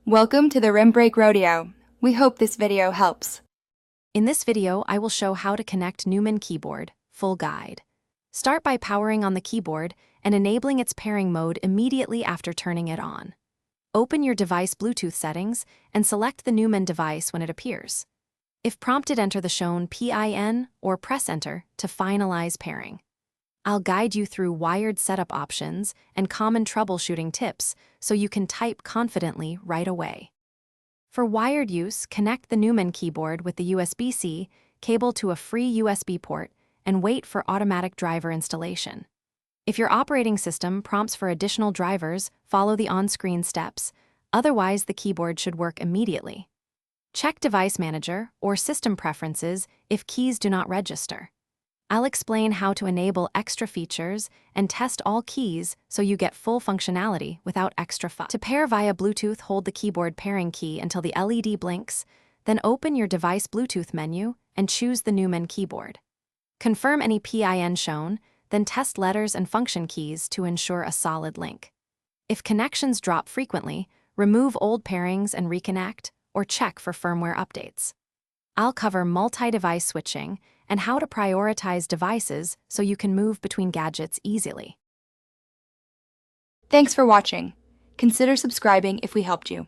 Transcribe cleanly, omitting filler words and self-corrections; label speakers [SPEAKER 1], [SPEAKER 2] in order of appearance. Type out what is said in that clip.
[SPEAKER 1] Welcome to the Rim Break Rodeo. We hope this video helps.
[SPEAKER 2] In this video, I will show how to connect Newmen keyboard, full guide. Start by powering on the keyboard and enabling its pairing mode immediately after turning it on. Open your device Bluetooth settings and select the Newmen device when it appears. If prompted, enter the shown PIN or press enter to finalize pairing. I'll guide you through wired setup options and common troubleshooting tips so you can type confidently right away. For wired use, connect the Newmen keyboard with the USB-C cable to a free USB port and wait for automatic driver installation. If your operating system prompts for additional drivers, follow the on-screen steps. Otherwise, the keyboard should work immediately. Check Device Manager or System Preferences if keys do not register. I'll explain how to enable extra features and test all keys so you get full functionality without extra fuss. To pair via Bluetooth, hold the keyboard pairing key until the LED blinks, then open your device Bluetooth menu and choose the Newmen keyboard. Confirm any PIN shown, then test letters and function keys to ensure a solid link. If connections drop frequently, remove old pairings and reconnect, or check for firmware updates. I'll cover multi-device switching and how to prioritize devices so you can move between gadgets easily.
[SPEAKER 1] Thanks for watching. Consider subscribing if we helped you.